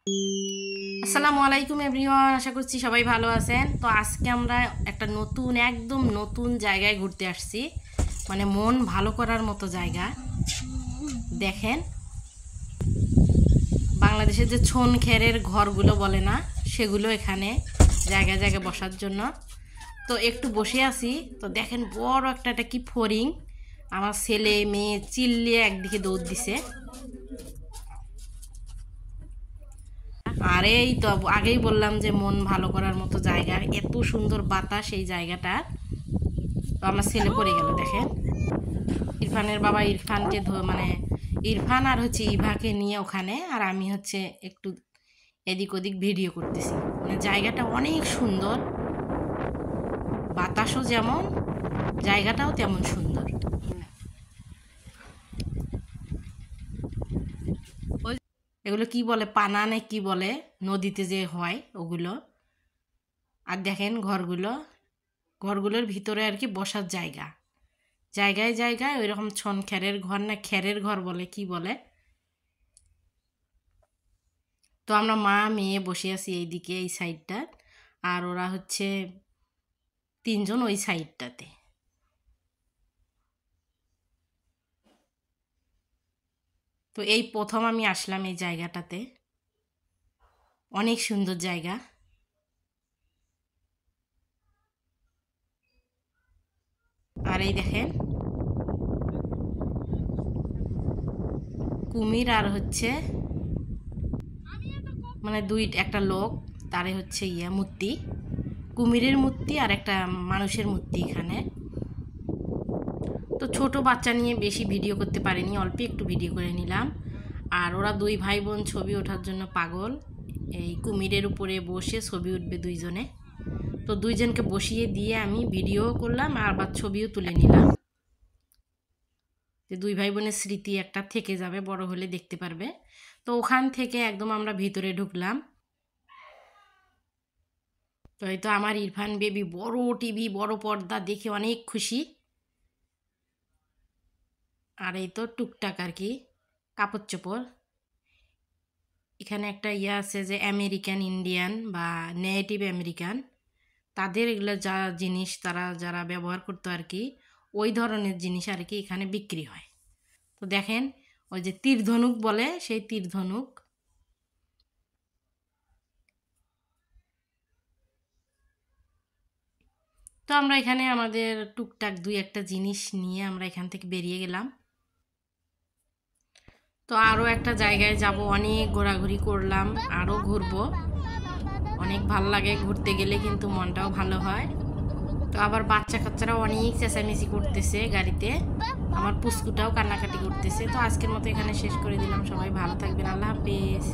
আসসালামু আলাইকুম এভরিওয়ান, আশা করছি সবাই ভালো আছেন। তো আজকে আমরা একটা একদম নতুন জায়গায় ঘুরতে আসছি, মানে মন ভালো করার মতো জায়গা। দেখেন, বাংলাদেশের যে ছন খেরের ঘরগুলো বলে না, সেগুলো এখানে জায়গায় জায়গায় বসার জন্য। তো একটু বসে আছি, তো দেখেন বড় একটা কি ফড়িং, আমার ছেলে মেয়ে চিল্লিয়ে একদিকে দৌড় দিছে। আর এই তো আগেই বললাম যে মন ভালো করার মতো জায়গা, এত সুন্দর বাতাস এই জায়গাটা। তো আমার ছেলে পড়ে গেল, দেখেন। ইরফানের বাবা ইরফানকে মানে ইরফান আর ইভাকে নিয়ে ওখানে, আর আমি একটু এদিক ওদিক ভিডিও করতেছি। মানে জায়গাটা অনেক সুন্দর, বাতাসও যেমন, জায়গাটাও তেমন সুন্দর। এগুলো কি বলে, পানা না কি বলে, নদীতে যে হয় ওগুলো। আর দেখেন ঘরগুলোর ভিতরে আর কি বসার জায়গা, জায়গায় জায়গায় ওই রকম ছন খেরের ঘর না খেরের ঘর বলে কি বলে। তো আমরা মা মেয়ে বসে আছি এইদিকে এই সাইডটা, আর ওরা তিনজন ওই সাইডটাতে। তো এই প্রথম আমি আসলাম এই জায়গাটাতে, অনেক সুন্দর জায়গা। আর এই দেখেন কুমির আর মানে একটা লোক, তারে মূর্তি, কুমিরের মূর্তি আর একটা মানুষের মূর্তি এখানে। তো ছোট বাচ্চা নিয়ে বেশি ভিডিও করতে পারিনি, অল্প একটু ভিডিও করে নিলাম। আর ওরা দুই ভাই বোন ছবি ওঠার জন্য পাগল, এই কুমিরের উপরে বসে ছবি উঠবে দুইজনে। তো দুইজনকে বসিয়ে দিয়ে আমি ভিডিও করলাম আর আবার ছবিও তুলে নিলাম, যে দুই ভাই বোনের স্মৃতি একটা থেকে যাবে, বড় হলে দেখতে পারবে। তো ওখান থেকে একদম আমরা ভিতরে ঢুকলাম। তো এই তো আমার ইরফান বেবি বড় টিভি, বড় পর্দা দেখে অনেক খুশি। আর এই তো টুকটাক আর কি কাপড় চোপড়। এখানে একটা আছে যে আমেরিকান ইন্ডিয়ান বা নেটিভ আমেরিকান, তাদের এগুলো যা জিনিস তারা যারা ব্যবহার করতো আর কি, ওই ধরনের জিনিস আর কি এখানে বিক্রি হয়। তো দেখেন ওই যে তীর ধনুক বলে, সেই তীর ধনুক। তো আমরা এখানে আমাদের টুকটাক দুই একটা জিনিস নিয়ে আমরা এখান থেকে বেরিয়ে গেলাম। তো আরও একটা জায়গায় যাব, অনেক ঘোরাঘুরি করলাম, আরও ঘুরবো। অনেক ভাল লাগে ঘুরতে গেলে, কিন্তু মনটাও ভালো হয়। তো আবার বাচ্চা কাচ্চারাও অনেক চেঁচামেচি করতেছে গাড়িতে, আমার পুস্কুটাও কান্নাকাটি করতেছে। তো আজকের মতো এখানে শেষ করে দিলাম, সবাই ভালো থাকবেন, আল্লাহ হাফেজ।